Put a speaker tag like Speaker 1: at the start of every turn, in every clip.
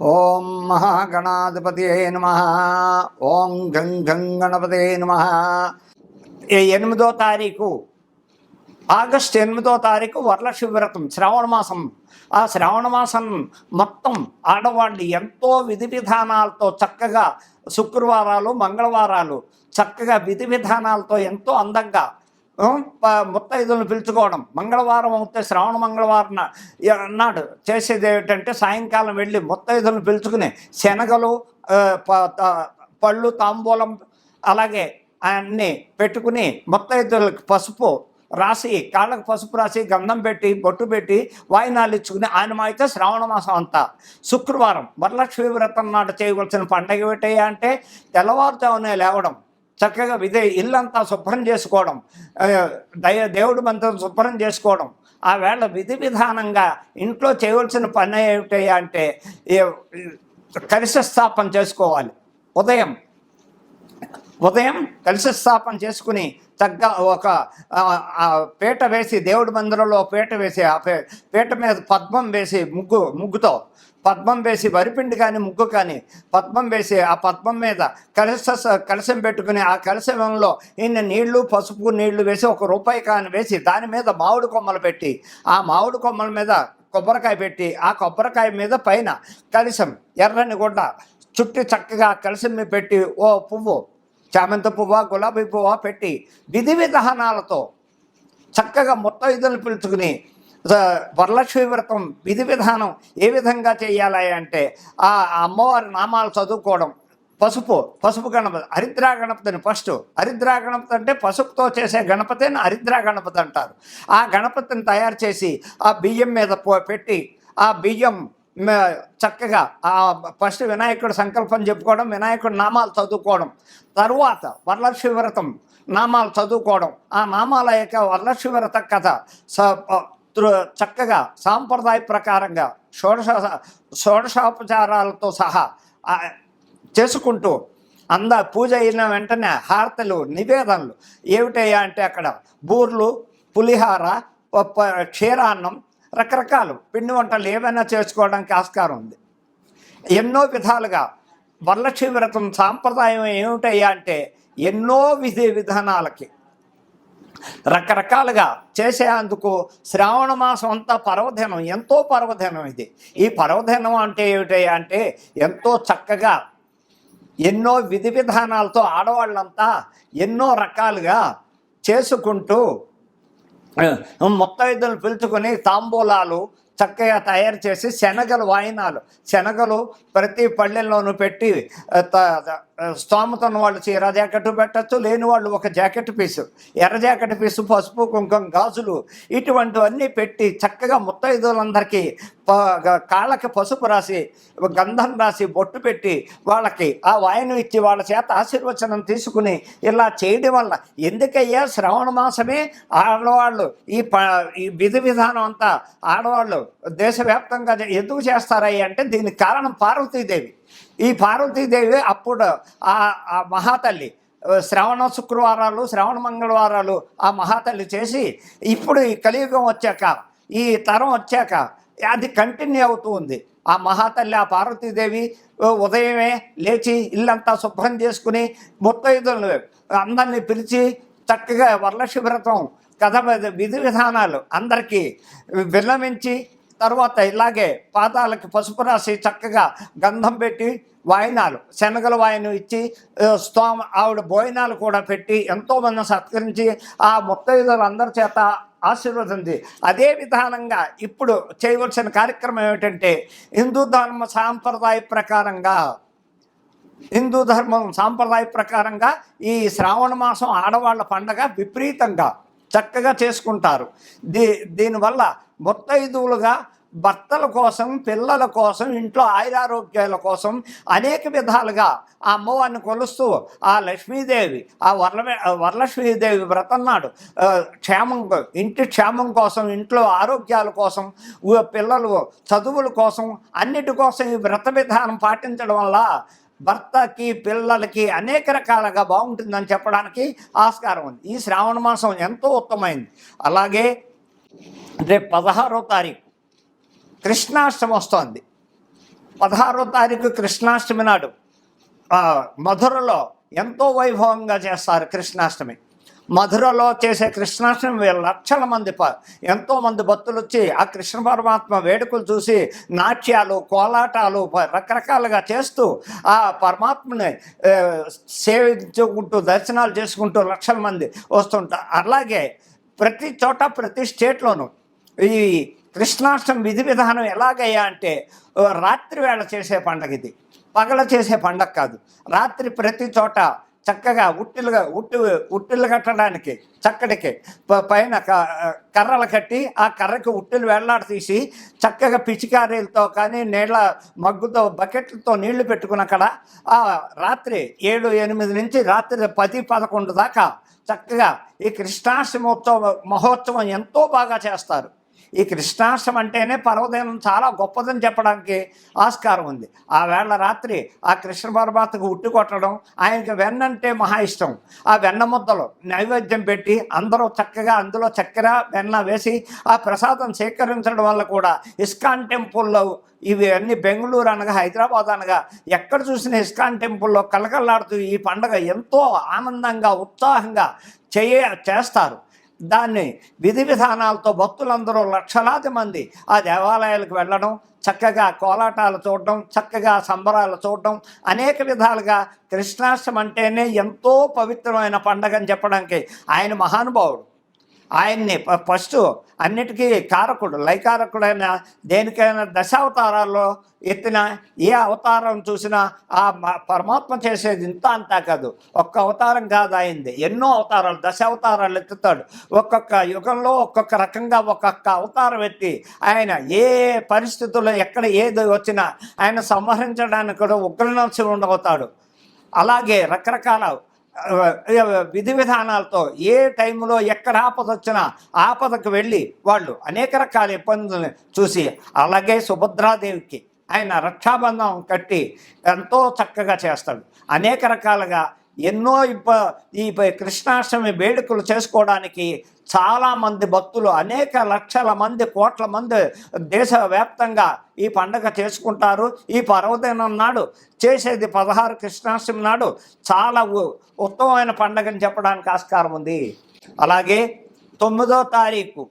Speaker 1: ఓం మహాగణాధిపతయే నమః. ఓం గం గం గణపతయే నమః. 8వ తారీఖు ఆగస్టు 8వ తారీఖు వరలక్ష్మి వ్రతం శ్రావణ మాసం. ఆ శ్రావణ మాసం మొత్తం ఆడవాళ్ళు ఎంతో విధి విధానాలతో చక్కగా శుక్రవారాలు మంగళవారాలు చక్కగా విధి విధానాలతో ఎంతో అందంగా ముత్తైదులను పిలుచుకోవడం. మంగళవారం అవుతే శ్రావణ మంగళవారం నాడు చేసేది ఏమిటంటే సాయంకాలం వెళ్ళి ముత్తైదులను పిలుచుకుని శనగలు పళ్ళు తాంబూలం అలాగే అన్నీ పెట్టుకుని ముత్తైదులకు పసుపు రాసి కాళ్ళకు పసుపు రాసి గంధం పెట్టి బొట్టు పెట్టి వాయినాలు ఇచ్చుకుని ఆయన అయితే శ్రావణ మాసం అంతా శుక్రవారం వరలక్ష్మి వ్రతం నాడు చేయవలసిన పండగ ఏమిటయ్యా అంటే తెల్లవారుజామునే లేవడం, చక్కగా ఇల్లంతా శుభ్రం చేసుకోవడం, దేవుడి మంత్రం శుభ్రం చేసుకోవడం. ఆ వేళ విధి విధానంగా ఇంట్లో చేయవలసిన పని ఏమిటయ్యా అంటే కలశ స్థాపన చేసుకోవాలి. ఉదయం కలశ స్థాపన చేసుకుని చక్కగా ఒక పీట వేసి దేవుడి మందిరంలో పీట వేసి ఆ పీట మీద పద్మం వేసి ముగ్గుతో పద్మం వేసి వరిపిండి కానీ ముగ్గు కానీ పద్మం వేసి ఆ పద్మం మీద కలశం పెట్టుకుని ఆ కలశంలో ఇన్ని నీళ్లు పసుపు నీళ్లు వేసి ₹1 కాని వేసి దాని మీద మామిడి కొమ్మలు పెట్టి ఆ మామిడి కొమ్మల మీద కొబ్బరికాయ పెట్టి ఆ కొబ్బరికాయ మీద పైన కలశం ఎర్రని గుడ్డ చుట్టి చక్కగా కలశం మీద పెట్టి ఓ పువ్వు చామంతి పువ్వ గులాబీ పువ్వ పెట్టి విధి విధానాలతో చక్కగా ముత్తైదులను పిలుచుకుని వరలక్ష్మి వ్రతం విధి విధానం ఏ విధంగా చేయాలి అంటే ఆ అమ్మవారి నామాలు చదువుకోవడం. పసుపు గణపతి హరిద్రా గణపతిని హరిద్రా గణపతి అంటే పసుపుతో చేసే గణపతిని హరిద్రా గణపతి అంటారు. ఆ గణపతిని తయారు చేసి ఆ బియ్యం మీద పెట్టి ఆ బియ్యం చక్కగా ఫస్ట్ వినాయకుడు సంకల్పం చెప్పుకోవడం, వినాయకుడు నామాలు చదువుకోవడం, తరువాత వరలక్ష్మి వ్రతం నామాలు చదువుకోవడం. ఆ నామాల యొక్క వరలక్ష్మి వ్రత కథ చక్కగా సాంప్రదాయ ప్రకారంగా షోడశోపచారాలతో సహా చేసుకుంటూ పూజ అయిన వెంటనే హారతలు నివేదనలు ఏమిటయ్యా అంటే అక్కడ బూర్లు, పులిహార, క్షీరాన్నం, రకరకాలు పిండి వంటలు ఏమైనా చేసుకోవడానికి ఆస్కారం ఉంది. ఎన్నో విధాలుగా వరలక్ష్మి వ్రతం సాంప్రదాయం ఏమిటయ్యా అంటే ఎన్నో విధి విధానాలకి రకరకాలుగా చేసేందుకు శ్రావణ మాసం అంతా పర్వదినం, ఎంతో పర్వదినం ఇది. ఈ పర్వదినం అంటే ఏమిటయ్యా అంటే ఎంతో చక్కగా ఎన్నో విధి విధానాలతో ఆడవాళ్ళంతా ఎన్నో రకాలుగా చేసుకుంటూ ముత్తైదులను పిలుచుకొని తాంబూలాలు చక్కగా తయారు చేసి శనగలు ప్రతి పళ్ళెల్లోనూ పెట్టి స్తోమత ఉన్న వాళ్ళు చీర జాకెట్ పెట్టచ్చు, లేని వాళ్ళు ఒక జాకెట్ పీసు, ఎర్ర జాకెట్ పీసు, పసుపు కుంకుమ గాజులు ఇటువంటివన్నీ పెట్టి చక్కగా ముత్తైదులందరికీ కాళ్ళకి పసుపు రాసి గంధం రాసి బొట్టు పెట్టి వాళ్ళకి ఆ వాయనం ఇచ్చి వాళ్ళ చేత ఆశీర్వచనం తీసుకుని ఇలా చేయడం వల్ల ఎందుకయ్యా శ్రావణ మాసమే ఆడవాళ్ళు ఈ విధి విధానం అంతా ఆడవాళ్ళు దేశవ్యాప్తంగా ఎందుకు చేస్తారయ్యా అంటే దీనికి కారణం పార్వతీదేవి. ఈ పార్వతీదేవి అప్పుడు ఆ మహాతల్లి శ్రావణ శుక్రవారాలు శ్రావణ మంగళవారాలు ఆ మహాతల్లి చేసి ఇప్పుడు ఈ కలియుగం వచ్చాక ఈ తరం వచ్చాక అది కంటిన్యూ అవుతూ ఉంది. ఆ మహాతల్లి ఆ పార్వతీదేవి ఉదయమే లేచి ఇల్లంతా శుభ్రం చేసుకుని ముత్తైదులను అందరినీ పిలిచి చక్కగా వరలక్ష్మి వ్రతం కథ విధి విధానాలు అందరికీ విన్నవించి తర్వాత ఇలాగే పాదాలకి పసుపు రాసి చక్కగా గంధం పెట్టి వాయినాలు శనగల వాయినం ఇచ్చి ఆవిడ భోజనాలు కూడా పెట్టి ఎంతోమంది సత్కరించి ఆ ముత్తైదులు అందరి చేత ఆశీర్వదింది. అదే విధానంగా ఇప్పుడు చేయవలసిన కార్యక్రమం ఏమిటంటే హిందూ ధర్మం సాంప్రదాయ ప్రకారంగా ఈ శ్రావణ మాసం ఆడవాళ్ళ పండగ విపరీతంగా చక్కగా చేసుకుంటారు. దీనివల్ల ముత్తైదువులుగా భర్తల కోసం, పిల్లల కోసం, ఇంట్లో ఆయురారోగ్యాల కోసం అనేక విధాలుగా ఆ అమ్మవారిని కొలుస్తూ ఆ లక్ష్మీదేవి ఆ వరలక్ష్మీదేవి వ్రతం నాడు ఇంటి క్షేమం కోసం, ఇంట్లో ఆరోగ్యాల కోసం, పిల్లలు చదువుల కోసం, అన్నిటి కోసం ఈ వ్రత విధానం పాటించడం వల్ల భర్తకి పిల్లలకి అనేక రకాలుగా బాగుంటుందని చెప్పడానికి ఆస్కారం ఉంది. ఈ శ్రావణ మాసం ఎంతో ఉత్తమైంది. అలాగే రేపు 16వ తారీఖు కృష్ణాష్టమి వస్తోంది. 16వ తారీఖు కృష్ణాష్టమి నాడు మధురలో ఎంతో వైభవంగా చేస్తారు కృష్ణాష్టమి. మధురలో చేసే కృష్ణాష్టమి లక్షల మంది ఎంతోమంది భక్తులు వచ్చి ఆ కృష్ణ పరమాత్మ వేడుకలు చూసి నాట్యాలు, కోలాటాలు రకరకాలుగా చేస్తూ ఆ పరమాత్మని సేవించుకుంటూ దర్శనాలు చేసుకుంటూ లక్షల మంది వస్తుంటారు. అలాగే ప్రతి చోట ప్రతి స్టేట్లోనూ ఈ కృష్ణాష్టమి విధి విధానం ఎలాగయ్యా అంటే రాత్రి వేళ చేసే పండగ ఇది, పగల చేసే పండగ కాదు. రాత్రి ప్రతి చోట చక్కగా ఉట్టిలు కట్టడానికి చక్కటికి పైన కర్రలు కట్టి ఆ కర్రకి ఉట్టిలు వేళ్లాడ తీసి చక్కగా పిచికారీలతో కానీ నీళ్ళ మగ్గుతో బకెట్లతో నీళ్లు పెట్టుకుని అక్కడ రాత్రి 7-8 నుంచి రాత్రి 10-11 దాకా చక్కగా ఈ కృష్ణాష్టమి మహోత్సవం ఎంతో బాగా చేస్తారు. ఈ కృష్ణాష్టమి అంటేనే పర్వదినం చాలా గొప్పదని చెప్పడానికి ఆస్కారం ఉంది. ఆ వేళ రాత్రి ఆ కృష్ణ పరమాత్మకు ఉట్టి కొట్టడం, ఆయనకి వెన్న అంటే మహా ఇష్టం. ఆ వెన్న ముద్దలు నైవేద్యం పెట్టి అందరూ చక్కగా అందులో చక్కెర వెన్న వేసి ఆ ప్రసాదం సేకరించడం వల్ల కూడా ఇస్కాన్ టెంపుల్లో ఇవి అన్ని బెంగళూరు అనగా హైదరాబాద్ అనగా ఎక్కడ చూసిన ఇస్కాన్ టెంపుల్లో కలకల్లాడుతూ ఈ పండుగ ఎంతో ఆనందంగా ఉత్సాహంగా చేస్తారు. దాన్ని విధి విధానాలతో భక్తులందరూ లక్షలాది మంది ఆ దేవాలయాలకు వెళ్ళడం, చక్కగా కోలాటాలు చూడడం, చక్కగా సంబరాలు చూడడం, అనేక విధాలుగా కృష్ణాష్టమి అంటేనే ఎంతో పవిత్రమైన పండగ అని చెప్పడానికి ఆయన మహానుభావుడు. ఆయన్ని ఫస్ట్ అన్నిటికీ కారకుడు, లైకారకుడైన దేనికైనా దశావతారాల్లో ఎత్తిన ఏ అవతారం చూసినా ఆ పరమాత్మ చేసేది ఇంత అంతా కాదు. ఒక్క అవతారం కాదు ఆయనది, ఎన్నో అవతారాలు, దశావతారాలు ఎత్తుతాడు. ఒక్కొక్క యుగంలో ఒక్కొక్క రకంగా ఒక్కొక్క అవతారం ఎత్తి ఆయన ఏ పరిస్థితుల్లో ఎక్కడ ఏది వచ్చినా ఆయన సంహరించడానికి కూడా ఉగ్రనరసింహుడు అవుతాడు. అలాగే రకరకాల విధి విధానాలతో ఏ టైంలో ఎక్కడ ఆపద వచ్చినా ఆపదకు వెళ్ళి వాళ్ళు అనేక రకాల ఇబ్బందులను చూసి, అలాగే సుభద్రాదేవికి ఆయన రక్షాబంధం కట్టి ఎంతో చక్కగా చేస్తాడు. అనేక రకాలుగా ఎన్నో ఈ కృష్ణాష్టమి వేడుకలు చేసుకోవడానికి చాలామంది భక్తులు, అనేక లక్షల మంది, కోట్ల మంది దేశవ్యాప్తంగా ఈ పండగ చేసుకుంటారు. ఈ పర్వదినం నాడు చేసేది 16 కృష్ణాష్టమి నాడు చాలా ఉత్తమమైన పండగని చెప్పడానికి ఆస్కారం ఉంది. అలాగే 9వ తారీఖు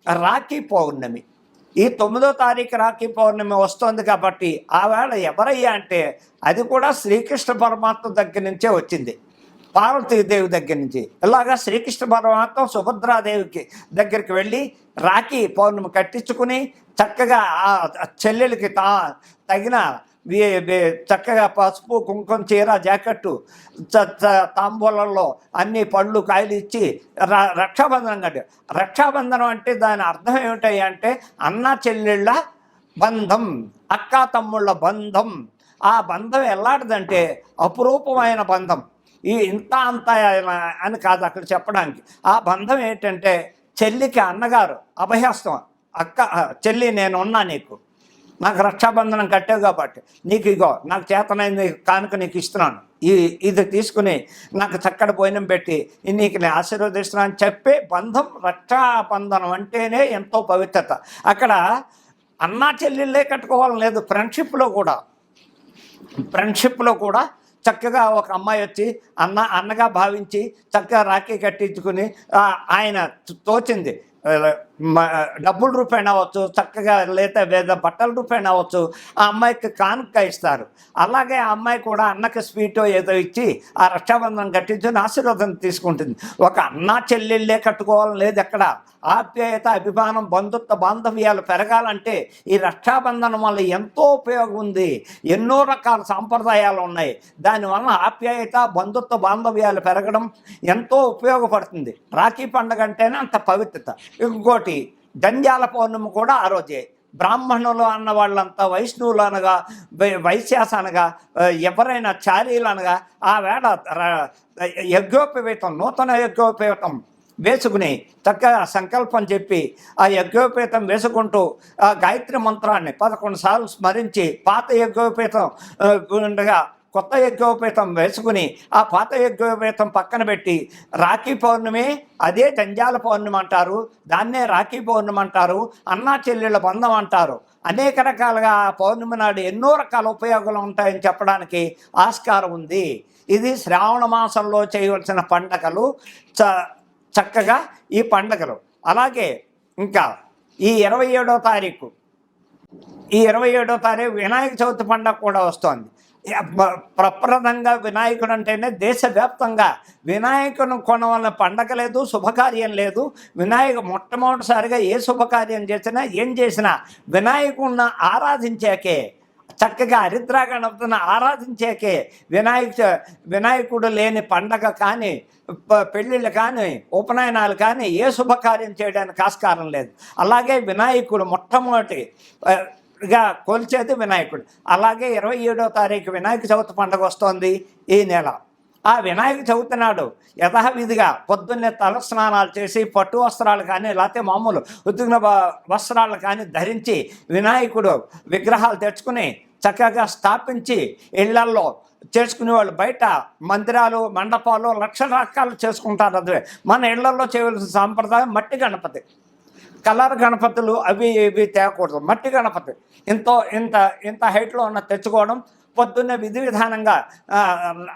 Speaker 1: రాఖీ పౌర్ణమి. ఈ 9వ తారీఖు రాఖీ పౌర్ణమి వస్తుంది కాబట్టి ఆ వేళ ఎవరయ్యా అంటే అది కూడా శ్రీకృష్ణ పరమాత్మ దగ్గర నుంచే వచ్చింది, పార్వతీదేవి దగ్గర నుంచి. ఇలాగా శ్రీకృష్ణ పరమాత్మ సుభద్రాదేవికి దగ్గరికి వెళ్ళి రాఖీ పౌర్ణమి కట్టించుకుని చక్కగా ఆ చెల్లెలకి తగిన చక్కగా పసుపు, కుంకుమ, చీర, జాకెట్టు, తాంబూలంలో అన్ని పళ్ళు, కాయలు ఇచ్చి రక్షాబంధనం కట్టి. రక్షాబంధనం అంటే దాని అర్థం ఏమిటాయి అంటే అన్న చెల్లెళ్ళ బంధం, అక్కా తమ్ముళ్ళ బంధం. ఆ బంధం ఎలాంటిదంటే అపురూపమైన బంధం. ఇంత అంత అని కాదు అక్కడ చెప్పడానికి. ఆ బంధం ఏంటంటే చెల్లికి అన్నగారు అభయహస్తం, అక్క చెల్లి నేనున్నా, నాకు రక్షాబంధనం కట్టావు కాబట్టి నీకు ఇగో నాకు చేతనైంది కానుక నీకు ఇస్తున్నాను, ఇది తీసుకుని నాకు చక్కటి భోజనం పెట్టి నీకు నేను ఆశీర్వదిస్తున్నాను అని చెప్పే బంధం. రక్షాబంధనం అంటేనే ఎంతో పవిత్రత. అక్కడ అన్నా చెల్లెళ్ళే కట్టుకోవాలని లేదు, ఫ్రెండ్షిప్లో కూడా చక్కగా ఒక అమ్మాయి వచ్చి అన్నగా భావించి చక్కగా రాఖీ కట్టించుకుని ఆయన తోచింది డబ్బుల రూపాయన అవ్వచ్చు, చక్కగా లేదా బట్టల రూపాయన అవ్వచ్చు, ఆ అమ్మాయికి కానుక ఇస్తారు. అలాగే ఆ అమ్మాయి కూడా అన్నకి స్వీటో ఏదో ఇచ్చి ఆ రక్షాబంధనం కట్టించుని ఆశీర్వాదం తీసుకుంటుంది. ఒక అన్నా చెల్లెళ్ళే కట్టుకోవాలని లేదు. ఎక్కడ ఆప్యాయత, అభిమానం, బంధుత్వ బాంధవ్యాలు పెరగాలంటే ఈ రక్షాబంధనం వల్ల ఎంతో ఉపయోగం ఉంది. ఎన్నో రకాల సాంప్రదాయాలు ఉన్నాయి. దానివల్ల ఆప్యాయత, బంధుత్వ బాంధవ్యాలు పెరగడం ఎంతో ఉపయోగపడుతుంది. రాఖీ పండుగ అంటేనే అంత పవిత్రత. ఇంకోటి జంధ్యాల పౌర్ణమి కూడా ఆ రోజే. బ్రాహ్మణులు అన్న వాళ్ళంతా వైష్ణవులు అనగా, వైశ్యాస అనగా, ఎవరైనా చారీలు అనగా ఆ వేళ యజ్ఞోపవీతం, నూతన యజ్ఞోపవీతం వేసుకుని చక్కగా సంకల్పం చెప్పి ఆ యజ్ఞోపేతం వేసుకుంటూ ఆ గాయత్రి మంత్రాన్ని 11 సార్లు స్మరించి పాత యజ్ఞోపేతం ఉండగా కొత్త యజ్ఞోపేతం వేసుకుని ఆ పాత యజ్ఞోపేతం పక్కన పెట్టి రాఖీ పౌర్ణమి, అదే జంధ్యాల పౌర్ణమి అంటారు, దాన్నే రాఖీ పౌర్ణమి అంటారు, అన్నా చెల్లెళ్ళ బంధం అంటారు. అనేక రకాలుగా పౌర్ణమి నాడు ఎన్నో రకాల ఉపయోగాలు ఉంటాయని చెప్పడానికి ఆస్కారం ఉంది. ఇది శ్రావణ మాసంలో చేయవలసిన పండగలు, చక్కగా ఈ పండగలు. అలాగే ఇంకా ఈ 27వ తారీఖు వినాయక చవితి పండుగ కూడా వస్తోంది. ప్రప్రదంగా వినాయకుడు అంటేనే దేశవ్యాప్తంగా వినాయకుని కొనవలన పండగ లేదు, శుభకార్యం లేదు. మొట్టమొదటిసారిగా ఏ శుభకార్యం చేసినా ఏం చేసినా వినాయకుడిని ఆరాధించాకే, చక్కగా హరిద్రా గణపతిని ఆరాధించాకే. వినాయకుడు లేని పండగ కానీ, పెళ్ళిళ్ళు కానీ, ఉపనయనాలు కానీ ఏ శుభకార్యం చేయడానికి ఆస్కారం లేదు. అలాగే వినాయకుడు మొట్టమొదటిగా కొలిచేది వినాయకుడు. అలాగే 27వ తారీఖు వినాయక చవితి పండుగ వస్తోంది ఈ నెల. ఆ వినాయక చవితి నాడు యథావిధిగా పొద్దున్నే తలస్నానాలు చేసి పట్టు వస్త్రాలు కానీ లేకపోతే మామూలు ఉద్దిగ్న వస్త్రాలు కానీ ధరించి వినాయకుడు విగ్రహాలు తెచ్చుకుని చక్కగా స్థాపించి ఇళ్లల్లో చేసుకునే వాళ్ళు బయట మందిరాలు, మండపాలు లక్షల రకాలు చేసుకుంటారు. అదే మన ఇళ్లలో చేయవలసిన సాంప్రదాయం మట్టి గణపతి. కలర్ గణపతులు అవి ఇవి తేకూడదు. మట్టి గణపతి ఇంత హైట్లో ఉన్న తెచ్చుకోవడం. పొద్దున్నే విధి విధానంగా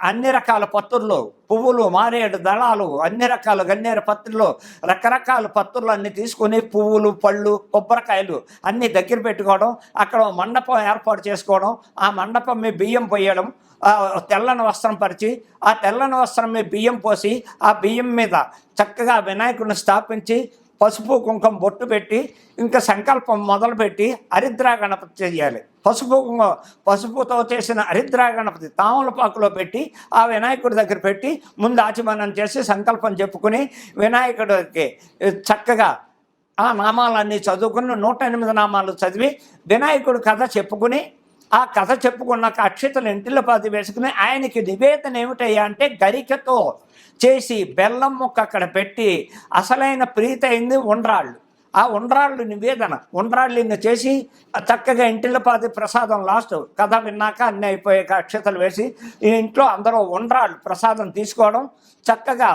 Speaker 1: అన్ని రకాల పత్రులు, పువ్వులు, మారేడు దళాలు, అన్ని రకాల గన్నేరు పత్రులు, రకరకాల పత్రులు అన్నీ తీసుకొని పువ్వులు, పళ్ళు, కొబ్బరికాయలు అన్నీ దగ్గర పెట్టుకోవడం. అక్కడ మండపం ఏర్పాటు చేసుకోవడం. ఆ మండపం మీద బియ్యం పోయడం, తెల్లని వస్త్రం పరిచి ఆ తెల్లని వస్త్రం మీద బియ్యం పోసి ఆ బియ్యం మీద చక్కగా వినాయకుడిని స్థాపించి పసుపు కుంకుమ బొట్టు పెట్టి ఇంకా సంకల్పం మొదలుపెట్టి హరిద్రా గణపతి చేయాలి. పసుపుతో చేసిన హరిద్రా గణపతి తామలపాకులో పెట్టి ఆ వినాయకుడి దగ్గర పెట్టి ముందు ఆచమనం చేసి సంకల్పం చెప్పుకుని వినాయకుడికి చక్కగా ఆ నామాలన్నీ చదువుకుని 108 నామాలు చదివి వినాయకుడి కథ చెప్పుకుని ఆ కథ చెప్పుకున్నాక అక్షతలు ఇంటిలో పాతి వేసుకుని ఆయనకి నివేదన ఏమిటయ్యా అంటే గరికతో చేసి బెల్లం ముక్క అక్కడ పెట్టి అసలైన ప్రీతి అయింది ఉండ్రాళ్ళు. ఆ ఉండ్రాళ్ళు నివేదన, ఉండ్రాళ్ళు చేసి చక్కగా ఇంటిలో పాతి ప్రసాదం లాస్ట్ కథ విన్నాక అన్నీ అయిపోయాక అక్షతలు వేసి ఈ ఇంట్లో అందరూ ఉండ్రాళ్ళు ప్రసాదం తీసుకోవడం. చక్కగా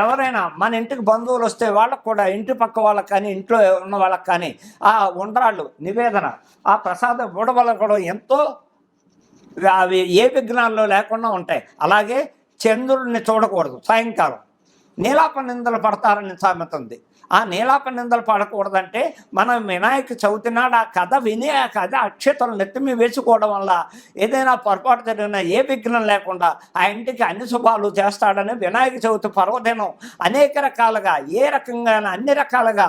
Speaker 1: ఎవరైనా మన ఇంటికి బంధువులు వస్తే వాళ్ళకు కూడా ఇంటి పక్క వాళ్ళకి కానీ ఇంట్లో ఉన్న వాళ్ళకి కానీ ఆ ఉండ్రాళ్ళు నివేదన ఆ ప్రసాదం బుడవల కూడా ఎంతో అవి ఏ విఘ్నాల్లో లేకుండా ఉంటాయి. అలాగే చంద్రుడిని చూడకూడదు. సాయంకాలం నీలాప నిందలు పడతారని సామెత ఉంది. ఆ నీలాప నిందలు పడకూడదంటే మనం వినాయక చవితి నాడు ఆ కథ విని ఆ కథ అక్షతలు నెత్తిమి వేసుకోవడం వల్ల ఏదైనా పొరపాటు జరిగినా ఏ విఘ్నం లేకుండా ఆ ఇంటికి అన్ని శుభాలు చేస్తాడని వినాయక చవితి పర్వదినం అనేక రకాలుగా ఏ రకంగా అన్ని రకాలుగా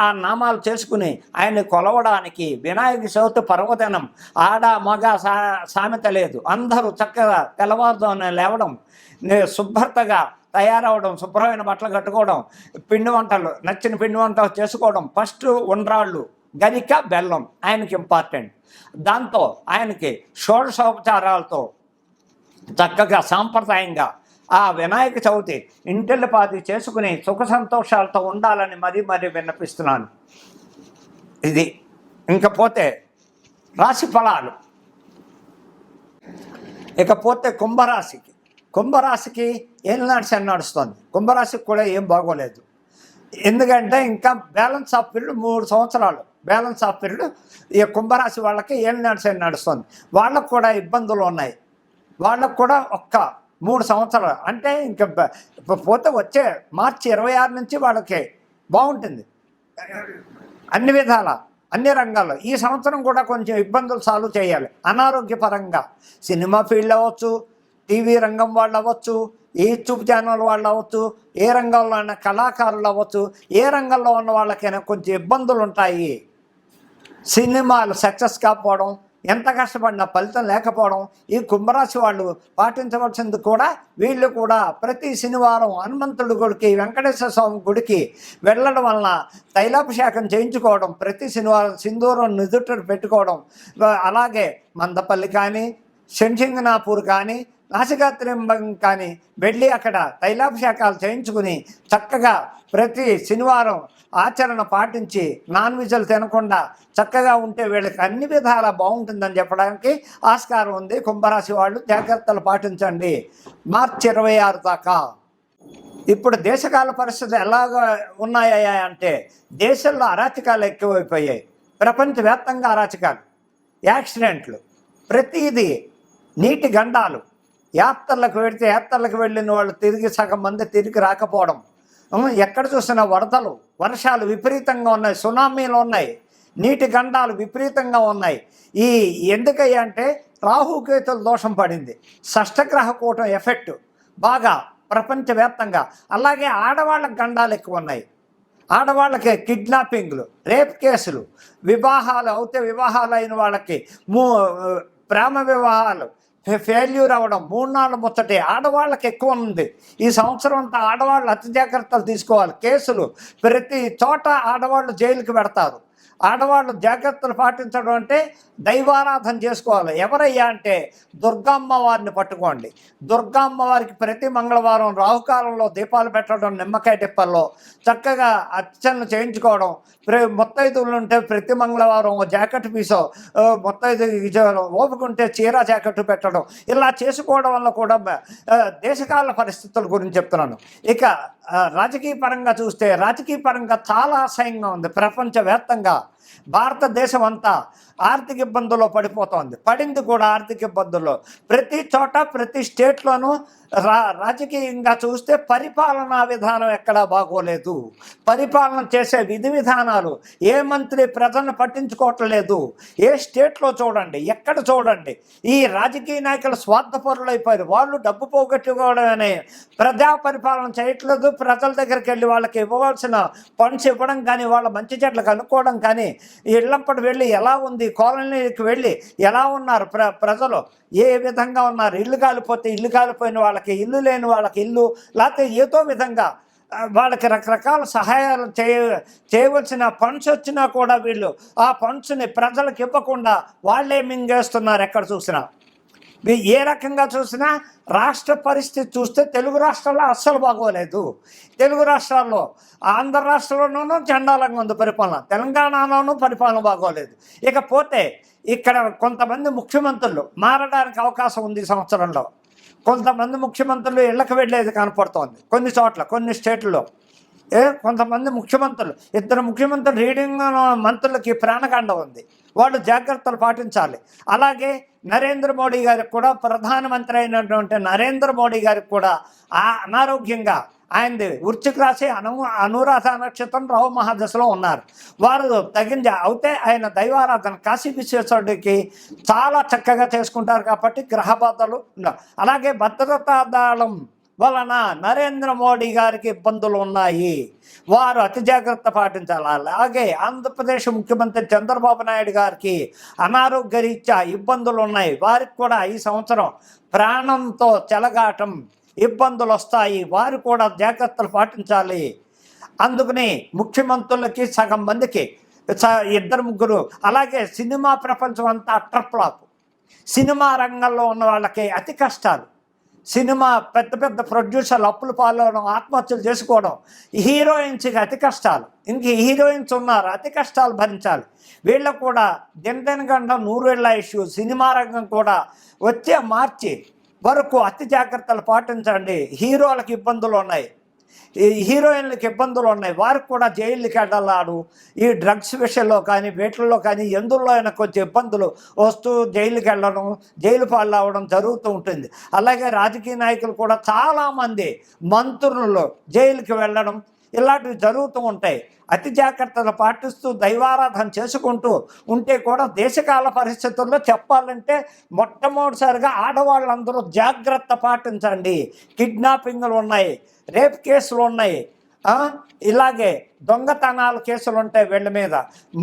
Speaker 1: ఆ నామాలు చేసుకుని ఆయన్ని కొలవడానికి వినాయక చవితి పర్వదినం ఆడ మగ సామెత లేదు. అందరూ చక్కగా తెల్లవారుజామున లేవడం, శుభ్రతగా తయారవడం, శుభ్రమైన బట్టలు కట్టుకోవడం, పిండి వంటలు నచ్చిన పిండి వంటలు చేసుకోవడం. ఫస్ట్ ఉండ్రాళ్ళు, గరిక, బెల్లం ఆయనకి ఇంపార్టెంట్. దాంతో ఆయనకి షోడశోపచారాలతో చక్కగా సాంప్రదాయంగా ఆ వినాయక చవితి ఇంటిల్లిపాది చేసుకుని సుఖ సంతోషాలతో ఉండాలని మరీ విన్నపిస్తున్నాను. ఇది ఇంకపోతే రాశి ఫలాలు. ఇకపోతే కుంభరాశికి ఏలినాటి శని నడుస్తుంది. కుంభరాశికి కూడా ఏం బాగోలేదు. ఎందుకంటే ఇంకా బ్యాలెన్స్ ఆఫ్ పీరియడ్ 3 సంవత్సరాలు బ్యాలెన్స్ ఆఫ్ పీరియడ్ ఈ కుంభరాశి వాళ్ళకి ఏలినాటి శని నడుస్తుంది. వాళ్ళకు కూడా ఇబ్బందులు ఉన్నాయి. వాళ్ళకు కూడా 3 సంవత్సరాలు అంటే ఇంకా పోతే వచ్చే మార్చి 26 నుంచి వాళ్ళకి బాగుంటుంది అన్ని విధాల అన్ని రంగాల్లో. ఈ సంవత్సరం కూడా కొంచెం ఇబ్బందులు సాల్వ్ చేయాలి. అనారోగ్యపరంగా సినిమా ఫీల్డ్ అవ్వచ్చు, టీవీ రంగం వాళ్ళు అవ్వచ్చు, యూట్యూబ్ ఛానల్ వాళ్ళు అవ్వచ్చు, ఏ రంగంలో అయినా కళాకారులు అవ్వచ్చు, ఏ రంగంలో ఉన్న వాళ్ళకైనా కొంచెం ఇబ్బందులు ఉంటాయి. సినిమాలు సక్సెస్ కాకపోవడం, ఎంత కష్టపడినా ఫలితం లేకపోవడం. ఈ కుంభరాశి వాళ్ళు పాటించవలసింది కూడా వీళ్ళు కూడా ప్రతి శనివారం హనుమంతుడి గుడికి, వెంకటేశ్వర స్వామి గుడికి వెళ్ళడం వలన తైలాభిషేకం చేయించుకోవడం, ప్రతి శనివారం సింధూరం నుదుట పెట్టుకోవడం. అలాగే మందపల్లి కానీ, శంషింగనాపూర్ కానీ, నాసికాత్రింబం కానీ వెళ్ళి అక్కడ తైలాభిషేకాలు చేయించుకుని చక్కగా ప్రతి శనివారం ఆచరణ పాటించి నాన్ వెజ్లు తినకుండా చక్కగా ఉంటే వీళ్ళకి అన్ని విధాలా బాగుంటుందని చెప్పడానికి ఆస్కారం ఉంది. కుంభరాశి వాళ్ళు జాగ్రత్తలు పాటించండి మార్చి 26 దాకా. ఇప్పుడు దేశకాల పరిస్థితులు ఎలాగ ఉన్నాయా అంటే దేశంలో అరాచకాలు ఎక్కువైపోయాయి. ప్రపంచవ్యాప్తంగా అరాచకాలు, యాక్సిడెంట్లు, ప్రతిదీ, నీటి గండాలు, యాత్రలకు వెళ్ళిన వాళ్ళు సగం మంది తిరిగి రాకపోవడం, ఎక్కడ చూసినా వరదలు, వర్షాలు విపరీతంగా ఉన్నాయి, సునామీలు ఉన్నాయి, నీటి గండాలు విపరీతంగా ఉన్నాయి. ఈ ఎందుకయ్యా అంటే రాహుకేతుల దోషం పడింది, షష్టగ్రహ కూటం ఎఫెక్ట్ బాగా ప్రపంచవ్యాప్తంగా. అలాగే ఆడవాళ్ళకి గండాలు ఎక్కువ ఉన్నాయి, ఆడవాళ్ళకి కిడ్నాపింగ్లు, రేప్ కేసులు, వివాహాలు అయిన వాళ్ళకి ప్రేమ వివాహాలు ఫెయిల్యూర్ అవ్వడం, 3 నాళ్ళు ముచ్చటే ఆడవాళ్ళకి ఎక్కువ ఉంది. ఈ సంవత్సరం అంతా ఆడవాళ్ళు అతి జాగ్రత్తలు తీసుకోవాలి. కేసులు ప్రతి చోట ఆడవాళ్ళు జైలుకి పెడతారు. ఆడవాళ్ళు జాగ్రత్తలు పాటించడం అంటే దైవారాధన చేసుకోవాలి. ఎవరయ్యా అంటే దుర్గమ్మ వారిని పట్టుకోండి. దుర్గమ్మ వారికి ప్రతి మంగళవారం రాహుకాలంలో దీపాలు పెట్టడం, నిమ్మకాయ టిప్పల్లో చక్కగా అర్చనలు చేయించుకోవడం, ముత్తైదువులు ఉంటే ప్రతి మంగళవారం జాకెట్ పీసో, ముత్తైదు ఓపుకుంటే చీర జాకెట్ పెట్టడం, ఇలా చేసుకోవడం వల్ల కూడా దేశకాల పరిస్థితుల గురించి చెప్తున్నాను. ఇక రాజకీయ పరంగా చూస్తే రాజకీయ పరంగా చాలా అసహ్యంగా ఉంది. ప్రపంచవ్యాప్తంగా భారతదేశం అంతా ఆర్థిక ఇబ్బందుల్లో పడిపోతోంది, పడింది కూడా ఆర్థిక ఇబ్బందుల్లో. ప్రతి చోట ప్రతి స్టేట్లోనూ రాజకీయంగా చూస్తే పరిపాలనా విధానం ఎక్కడా బాగోలేదు. పరిపాలన చేసే విధి విధానాలు ఏ మంత్రి ప్రజలను పట్టించుకోవట్లేదు. ఏ స్టేట్లో చూడండి, ఎక్కడ చూడండి, ఈ రాజకీయ నాయకులు స్వార్థపరులు అయిపోయారు. వాళ్ళు డబ్బు పోగొట్టుకోవడమే, ప్రజా పరిపాలన చేయట్లేదు. ప్రజల దగ్గరికి వెళ్ళి వాళ్ళకి ఇవ్వవలసిన ఫండ్స్ ఇవ్వడం కానీ, వాళ్ళ మంచి చెట్లు కనుక్కోవడం కానీ, ఇళ్ళంపటి వెళ్ళి ఎలా ఉంది, కాలనీకి వెళ్ళి ఎలా ఉన్నారు ప్రజలు, ఏ విధంగా ఉన్నారు, ఇల్లు కాలిపోయిన వాళ్ళకి ఇల్లు, లేని వాళ్ళకి ఇల్లు, లేకపోతే ఏదో విధంగా వాళ్ళకి రకరకాల సహాయాలు చేయవలసిన ఫండ్స్ వచ్చినా కూడా వీళ్ళు ఆ ఫండ్స్ని ప్రజలకు ఇవ్వకుండా వాళ్ళే మింగేస్తున్నారు. ఎక్కడ చూసినా ఏ రకంగా చూసినా రాష్ట్ర పరిస్థితి చూస్తే తెలుగు రాష్ట్రాల్లో అస్సలు బాగోలేదు. తెలుగు రాష్ట్రాల్లో, ఆంధ్ర రాష్ట్రంలోనూ చండాలంగా ఉంది పరిపాలన, తెలంగాణలోనూ పరిపాలన బాగోలేదు. ఇకపోతే ఇక్కడ కొంతమంది ముఖ్యమంత్రులు మారడానికి అవకాశం ఉంది. ఈ సంవత్సరంలో కొంతమంది ముఖ్యమంత్రులు ఇళ్ళకి వెళ్ళేది కనపడుతోంది కొన్ని చోట్ల, కొన్ని స్టేట్లలో. కొంతమంది ముఖ్యమంత్రులు, 2 ముఖ్యమంత్రులు రీడింగ్ మంత్రులకి ప్రాణగండ ఉంది, వాళ్ళు జాగ్రత్తలు పాటించాలి. అలాగే నరేంద్ర మోడీ గారికి కూడా, ప్రధానమంత్రి అయినటువంటి నరేంద్ర మోడీ గారికి కూడా అనారోగ్యంగా, ఆయనది వృశ్చిక రాశి, అనురాధ నక్షత్రం, రాహు మహాదశలో ఉన్నారు. వారు అయితే ఆయన దైవారాధన కాశీ విశ్వేశ్వరుడికి చాలా చక్కగా చేసుకుంటారు కాబట్టి గ్రహ బాధలు. అలాగే భద్రతా దళం వలన నరేంద్ర మోడీ గారికి ఇబ్బందులు ఉన్నాయి, వారు అతి జాగ్రత్త పాటించాలి. అలాగే ఆంధ్రప్రదేశ్ ముఖ్యమంత్రి చంద్రబాబు నాయుడు గారికి అనారోగ్య రీత్యా ఇబ్బందులు ఉన్నాయి, వారికి కూడా ఈ సంవత్సరం ప్రాణంతో చెలగాటం, ఇబ్బందులు వస్తాయి, వారు కూడా జాగ్రత్తలు పాటించాలి. అందుకని ముఖ్యమంత్రులకి సగం మందికి 2 ముగ్గురు, అలాగే సినిమా ప్రపంచం అంతా అట్రప్లాప్, సినిమా రంగంలో ఉన్న వాళ్ళకి అతి కష్టాలు. సినిమా పెద్ద ప్రొడ్యూసర్లు అప్పులు పాలవడం, ఆత్మహత్యలు చేసుకోవడం, హీరోయిన్స్కి అతి కష్టాలు. ఇంక హీరోయిన్స్ ఉన్నారు, అతి కష్టాలు భరించాలి. వీళ్ళకు కూడా దినదినగంట 100 ఏళ్ళ ఇష్యూ. సినిమా రంగం కూడా వచ్చే మార్చి వరకు అతి జాగ్రత్తలు పాటించండి. హీరోలకు ఇబ్బందులు ఉన్నాయి, హీరోయిన్లకు ఇబ్బందులు ఉన్నాయి, వారికి కూడా జైలుకి వెళ్ళాడు. ఈ డ్రగ్స్ విషయంలో కానీ, వీటిల్లో కానీ, ఎందులో అయినా కొంచెం ఇబ్బందులు వస్తూ జైలుకి వెళ్ళడం, జైలు పాలు అవ్వడం జరుగుతూ ఉంటుంది. అలాగే రాజకీయ నాయకులు కూడా చాలామంది మంత్రులు జైలుకి వెళ్ళడం, ఇలాంటివి జరుగుతూ ఉంటాయి. అతి జాగ్రత్తలు పాటిస్తూ దైవారాధన చేసుకుంటూ ఉంటే కూడా దేశకాల పరిస్థితుల్లో చెప్పాలంటే మొట్టమొదటిసారిగా ఆడవాళ్ళందరూ జాగ్రత్త పాటించండి. కిడ్నాపింగ్లు ఉన్నాయి, రేప్ కేసులు ఉన్నాయి, ఇలాగే దొంగతనాల కేసులు ఉంటాయి, వీళ్ళ మీద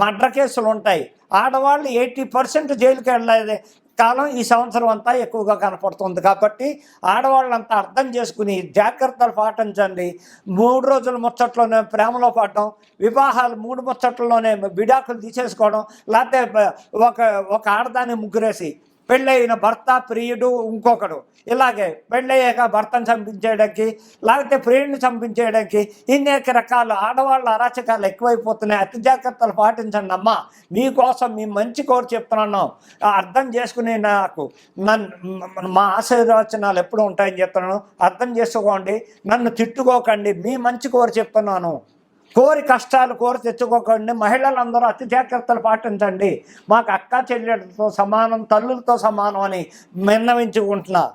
Speaker 1: మర్డర్ కేసులు ఉంటాయి. ఆడవాళ్ళు 80% జైలుకి వెళ్ళేది కాలం ఈ సంవత్సరం అంతా ఎక్కువగా కనపడుతుంది. కాబట్టి ఆడవాళ్ళంతా అర్థం చేసుకుని జాగ్రత్తలు పాటించండి. 3 రోజుల ముచ్చట్లోనే ప్రేమలో పడటం, వివాహాలు 3 ముచ్చట్లలోనే విడాకులు తీసేసుకోవడం, లేకపోతే ఒక ఆడదాన్ని ముగ్గురేసి పెళ్ళైన భర్త, ప్రియుడు, ఇంకొకడు, ఇలాగే పెళ్ళయ్యాక భర్తను చంపించేయడానికి, లేకపోతే ప్రియుడిని చంపించేయడానికి, ఇన్నేక రకాలు ఆడవాళ్ళ అరాచకాలు ఎక్కువైపోతున్నాయి. అతి జాగ్రత్తలు పాటించండి అమ్మా, మీకోసం మీ మంచి కోరి చెప్తున్నాను. అర్థం చేసుకుని మా ఆశీర్వచనాలు ఎప్పుడు ఉంటాయని చెప్తున్నాను. అర్థం చేసుకోండి, నన్ను తిట్టుకోకండి, మీ మంచి కోరి చెప్తున్నాను. కోరి కష్టాలు కోరి తెచ్చుకోకండి. మహిళలందరూ అతి జాగ్రత్తలు పాటించండి. మాకు అక్క చెల్లెలతో సమానం, తల్లులతో సమానం అని విన్నవించుకుంటున్నా.